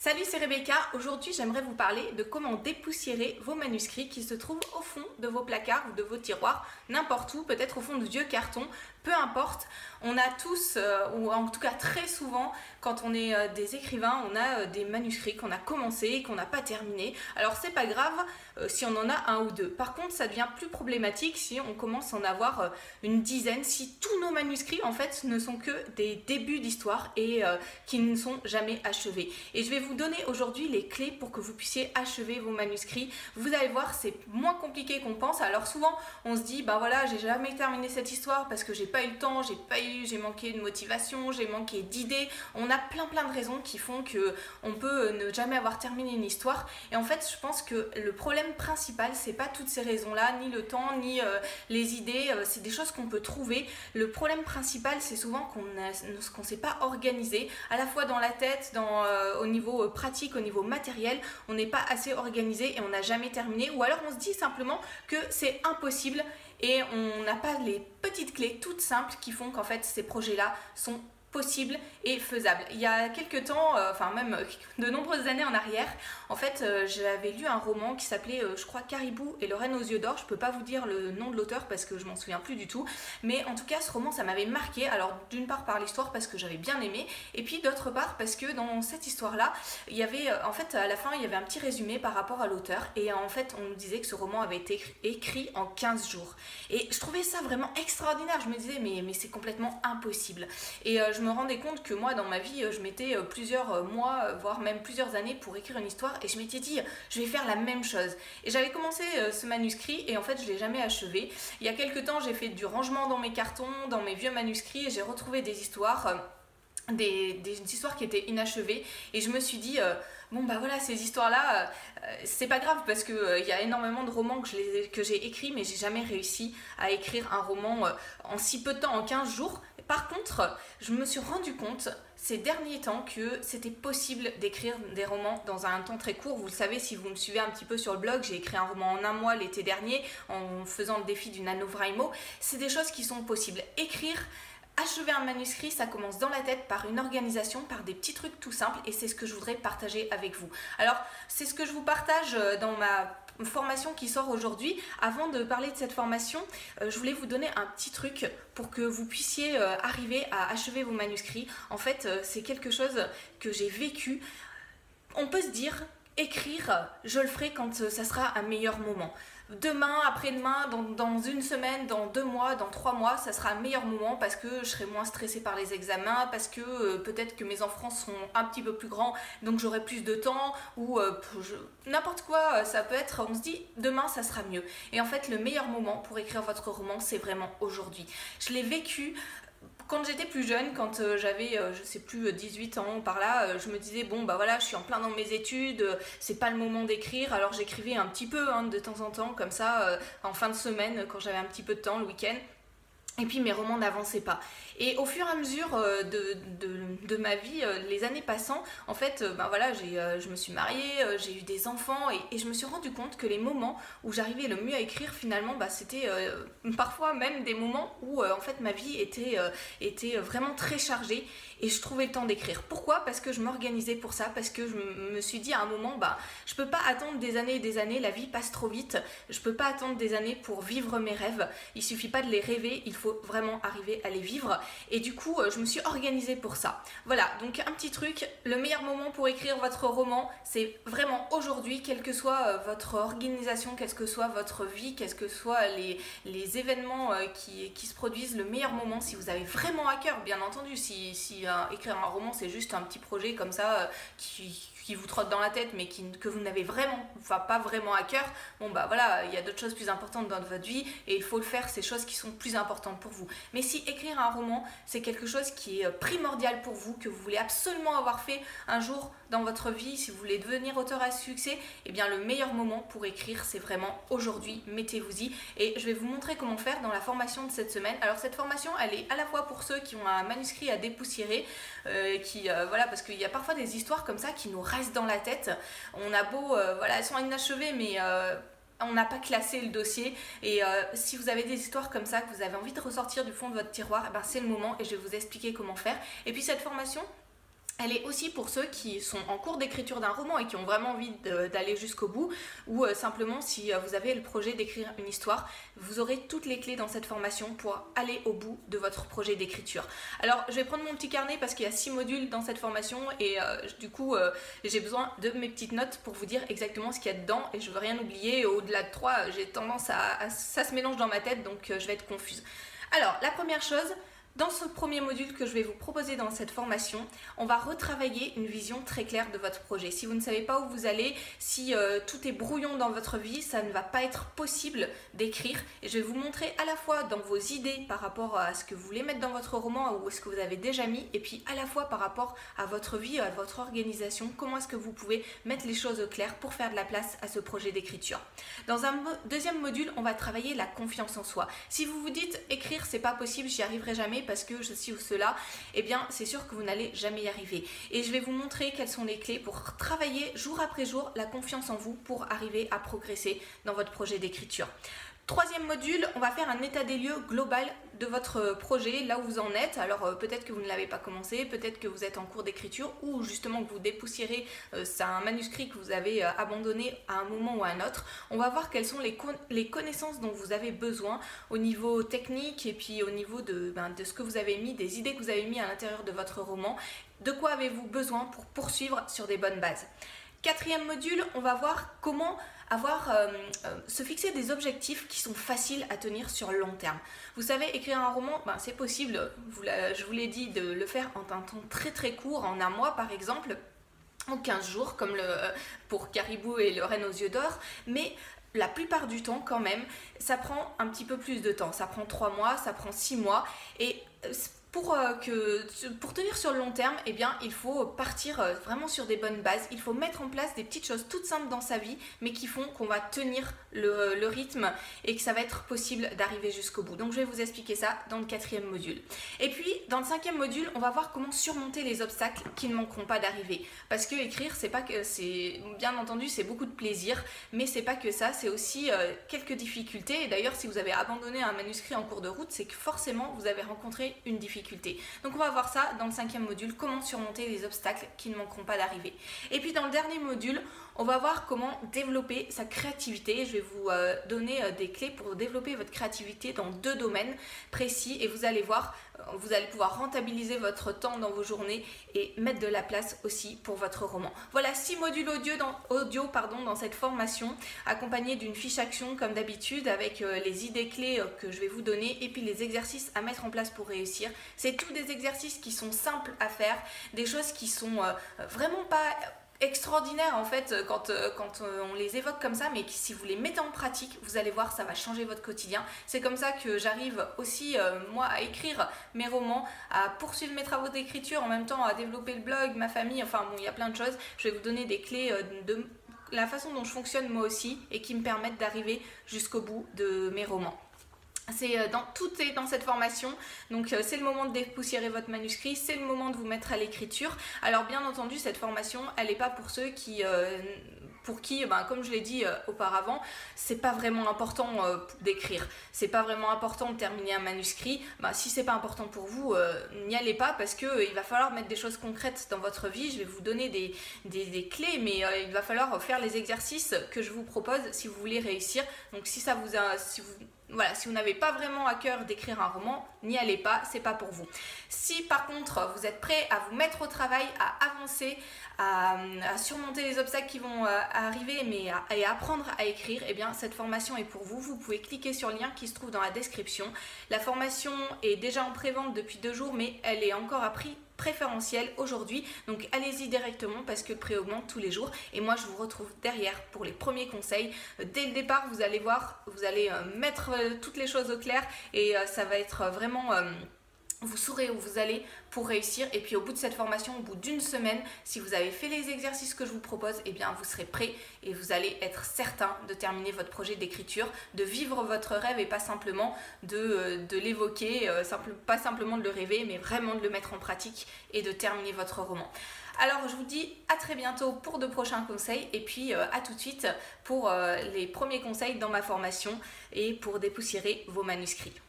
Salut, c'est Rebecca. Aujourd'hui, j'aimerais vous parler de comment dépoussiérer vos manuscrits qui se trouvent au fond de vos placards ou de vos tiroirs, n'importe où, peut-être au fond de vieux cartons, peu importe. On a tous, ou en tout cas très souvent, quand on est des écrivains, on a des manuscrits qu'on a commencé et qu'on n'a pas terminé. Alors c'est pas grave si on en a un ou deux. Par contre, ça devient plus problématique si on commence à en avoir une dizaine, si tous nos manuscrits en fait ne sont que des débuts d'histoire et qui ne sont jamais achevés. Et je vais vous donner aujourd'hui les clés pour que vous puissiez achever vos manuscrits. Vous allez voir, c'est moins compliqué qu'on pense. Alors souvent, on se dit, bah voilà, j'ai jamais terminé cette histoire parce que j'ai pas eu le temps, j'ai manqué de motivation, j'ai manqué d'idées. On a plein de raisons qui font que on peut ne jamais avoir terminé une histoire. Et en fait, je pense que le problème principal, c'est pas toutes ces raisons-là, ni le temps, ni les idées. C'est des choses qu'on peut trouver. Le problème principal, c'est souvent qu'on s'est pas organisé, à la fois dans la tête, au niveau pratique, au niveau matériel. On n'est pas assez organisé et on n'a jamais terminé. Ou alors on se dit simplement que c'est impossible et on n'a pas les petites clés toutes simples qui font qu'en fait ces projets-là sont possible et faisable. Il y a quelques temps, enfin même de nombreuses années en arrière, en fait j'avais lu un roman qui s'appelait je crois Caribou et le renne aux yeux d'or. Je peux pas vous dire le nom de l'auteur parce que je m'en souviens plus du tout, mais en tout cas ce roman ça m'avait marqué. Alors d'une part par l'histoire parce que j'avais bien aimé, et puis d'autre part parce que dans cette histoire là il y avait en fait à la fin il y avait un petit résumé par rapport à l'auteur, et en fait on nous disait que ce roman avait été écrit en 15 jours, et je trouvais ça vraiment extraordinaire. Je me disais mais c'est complètement impossible, et je me rendais compte que moi dans ma vie je mettais plusieurs mois voire même plusieurs années pour écrire une histoire, et je m'étais dit je vais faire la même chose, et j'avais commencé ce manuscrit et en fait je l'ai jamais achevé. Il y a quelques temps j'ai fait du rangement dans mes cartons, dans mes vieux manuscrits, et j'ai retrouvé des histoires des histoires qui étaient inachevées, et je me suis dit bon bah voilà, ces histoires là c'est pas grave parce que il y a énormément de romans que j'ai écrits, mais j'ai jamais réussi à écrire un roman en si peu de temps, en 15 jours. Par contre je me suis rendu compte ces derniers temps que c'était possible d'écrire des romans dans un temps très court. Vous le savez si vous me suivez un petit peu sur le blog, j'ai écrit un roman en un mois l'été dernier en faisant le défi du NaNoWriMo. C'est des choses qui sont possibles. Achever un manuscrit, ça commence dans la tête par une organisation, par des petits trucs tout simples, et c'est ce que je voudrais partager avec vous. Alors, c'est ce que je vous partage dans ma formation qui sort aujourd'hui. Avant de parler de cette formation, je voulais vous donner un petit truc pour que vous puissiez arriver à achever vos manuscrits. En fait, c'est quelque chose que j'ai vécu. On peut se dire, écrire, je le ferai quand ça sera un meilleur moment. Demain, après-demain, dans une semaine, dans 2 mois, dans 3 mois, ça sera un meilleur moment parce que je serai moins stressée par les examens, parce que peut-être que mes enfants seront un petit peu plus grands, donc j'aurai plus de temps, ou n'importe quoi, ça peut être, on se dit demain ça sera mieux. Et en fait, le meilleur moment pour écrire votre roman, c'est vraiment aujourd'hui. Je l'ai vécu quand j'étais plus jeune, quand j'avais, je sais plus, 18 ans par là, je me disais, bon bah voilà, je suis en plein dans mes études, c'est pas le moment d'écrire, alors j'écrivais un petit peu de temps en temps, comme ça, en fin de semaine, quand j'avais un petit peu de temps, le week-end. Et puis mes romans n'avançaient pas. Et au fur et à mesure de ma vie, les années passant, en fait, ben voilà, je me suis mariée, j'ai eu des enfants, et je me suis rendu compte que les moments où j'arrivais le mieux à écrire, finalement, bah, c'était parfois même des moments où en fait ma vie était vraiment très chargée et je trouvais le temps d'écrire. Pourquoi ? Parce que je m'organisais pour ça, parce que je me suis dit à un moment, bah, je peux pas attendre des années et des années, la vie passe trop vite, je peux pas attendre des années pour vivre mes rêves, il suffit pas de les rêver, il faut vraiment arriver à les vivre, et du coup je me suis organisée pour ça. Voilà, donc un petit truc, le meilleur moment pour écrire votre roman, c'est vraiment aujourd'hui, quelle que soit votre organisation, quelle que soit votre vie, quels que soient les événements qui se produisent, le meilleur moment, si vous avez vraiment à cœur, bien entendu, si écrire un roman c'est juste un petit projet comme ça qui vous trotte dans la tête mais que vous n'avez vraiment, enfin pas vraiment à cœur, bon bah voilà, il y a d'autres choses plus importantes dans votre vie et il faut le faire, ces choses qui sont plus importantes pour vous. Mais si écrire un roman c'est quelque chose qui est primordial pour vous, que vous voulez absolument avoir fait un jour dans votre vie, si vous voulez devenir auteur à succès, eh bien le meilleur moment pour écrire c'est vraiment aujourd'hui, mettez-vous-y, et je vais vous montrer comment faire dans la formation de cette semaine. Alors cette formation elle est à la fois pour ceux qui ont un manuscrit à dépoussiérer, voilà, parce qu'il y a parfois des histoires comme ça qui nous restent dans la tête, on a beau, voilà, elles sont inachevées mais on n'a pas classé le dossier, et si vous avez des histoires comme ça que vous avez envie de ressortir du fond de votre tiroir, eh ben c'est le moment et je vais vous expliquer comment faire. Et puis cette formation Elle est aussi pour ceux qui sont en cours d'écriture d'un roman et qui ont vraiment envie d'aller jusqu'au bout, ou simplement si vous avez le projet d'écrire une histoire, vous aurez toutes les clés dans cette formation pour aller au bout de votre projet d'écriture. Alors je vais prendre mon petit carnet parce qu'il y a 6 modules dans cette formation et du coup j'ai besoin de mes petites notes pour vous dire exactement ce qu'il y a dedans et je ne veux rien oublier. Au-delà de 3, j'ai tendance ça se mélange dans ma tête, donc je vais être confuse. Alors la première chose, dans ce premier module que je vais vous proposer dans cette formation, on va retravailler une vision très claire de votre projet. Si vous ne savez pas où vous allez, si tout est brouillon dans votre vie, ça ne va pas être possible d'écrire. Et je vais vous montrer à la fois dans vos idées par rapport à ce que vous voulez mettre dans votre roman ou ce que vous avez déjà mis, et puis à la fois par rapport à votre vie, à votre organisation, comment est-ce que vous pouvez mettre les choses au clair pour faire de la place à ce projet d'écriture. Dans un deuxième module, on va travailler la confiance en soi. Si vous vous dites écrire, c'est pas possible, j'y arriverai jamais parce que ceci ou cela, eh bien c'est sûr que vous n'allez jamais y arriver. Et je vais vous montrer quelles sont les clés pour travailler jour après jour la confiance en vous pour arriver à progresser dans votre projet d'écriture. Troisième module, on va faire un état des lieux global de votre projet, là où vous en êtes. Alors peut-être que vous ne l'avez pas commencé, peut-être que vous êtes en cours d'écriture ou justement que vous dépoussiérez, c'est un manuscrit que vous avez abandonné à un moment ou à un autre. On va voir quelles sont les connaissances dont vous avez besoin au niveau technique et puis au niveau de ce que vous avez mis, des idées que vous avez mis à l'intérieur de votre roman. De quoi avez-vous besoin pour poursuivre sur des bonnes bases? Quatrième module, on va voir comment se fixer des objectifs qui sont faciles à tenir sur le long terme. Vous savez, écrire un roman, c'est possible, je vous l'ai dit, de le faire en un temps très très court, en un mois par exemple, en 15 jours, comme pour Caribou et le Renne aux yeux d'or, mais la plupart du temps quand même, ça prend un petit peu plus de temps. Ça prend 3 mois, ça prend 6 mois et pour tenir sur le long terme, eh bien, il faut partir vraiment sur des bonnes bases. Il faut mettre en place des petites choses toutes simples dans sa vie, mais qui font qu'on va tenir le rythme et que ça va être possible d'arriver jusqu'au bout. Donc, je vais vous expliquer ça dans le 4e module. Et puis, dans le 5e module, on va voir comment surmonter les obstacles qui ne manqueront pas d'arriver. Parce que écrire, bien entendu, c'est beaucoup de plaisir, mais c'est pas que ça, c'est aussi quelques difficultés. Et d'ailleurs, si vous avez abandonné un manuscrit en cours de route, c'est que forcément, vous avez rencontré une difficulté. Donc on va voir ça dans le 5e module, comment surmonter les obstacles qui ne manqueront pas d'arriver. Et puis dans le dernier module, on va voir comment développer sa créativité. Je vais vous donner des clés pour développer votre créativité dans 2 domaines précis et vous allez voir, vous allez pouvoir rentabiliser votre temps dans vos journées et mettre de la place aussi pour votre roman. Voilà 6 modules audio dans cette formation, accompagnés d'une fiche action comme d'habitude avec les idées clés que je vais vous donner et puis les exercices à mettre en place pour réussir. C'est tous des exercices qui sont simples à faire, des choses qui sont vraiment pas extraordinaire en fait quand on les évoque comme ça, mais si vous les mettez en pratique, vous allez voir, ça va changer votre quotidien. C'est comme ça que j'arrive aussi moi à écrire mes romans, à poursuivre mes travaux d'écriture, en même temps à développer le blog, ma famille, enfin bon, il y a plein de choses. Je vais vous donner des clés de la façon dont je fonctionne moi aussi et qui me permettent d'arriver jusqu'au bout de mes romans. Tout est dans cette formation, donc c'est le moment de dépoussiérer votre manuscrit, c'est le moment de vous mettre à l'écriture. Alors bien entendu, cette formation, elle n'est pas pour ceux pour qui, comme je l'ai dit auparavant, c'est pas vraiment important d'écrire, c'est pas vraiment important de terminer un manuscrit. Si c'est pas important pour vous, n'y allez pas parce que il va falloir mettre des choses concrètes dans votre vie. Je vais vous donner des clés, mais il va falloir faire les exercices que je vous propose si vous voulez réussir. Donc si vous n'avez pas vraiment à cœur d'écrire un roman, n'y allez pas, c'est pas pour vous. Si par contre vous êtes prêt à vous mettre au travail, à avancer, à surmonter les obstacles qui vont arriver, et apprendre à écrire, eh bien cette formation est pour vous. Vous pouvez cliquer sur le lien qui se trouve dans la description. La formation est déjà en pré-vente depuis 2 jours, mais elle est encore à prix préférentiel aujourd'hui, donc allez-y directement parce que le prix augmente tous les jours et moi je vous retrouve derrière pour les premiers conseils. Dès le départ, vous allez voir, vous allez mettre toutes les choses au clair et ça va être vraiment vous saurez où vous allez pour réussir. Et puis au bout de cette formation, au bout d'1 semaine, si vous avez fait les exercices que je vous propose, eh bien vous serez prêt et vous allez être certain de terminer votre projet d'écriture, de vivre votre rêve et pas simplement de l'évoquer, pas simplement de le rêver, mais vraiment de le mettre en pratique et de terminer votre roman. Alors je vous dis à très bientôt pour de prochains conseils et puis à tout de suite pour les premiers conseils dans ma formation et pour dépoussiérer vos manuscrits.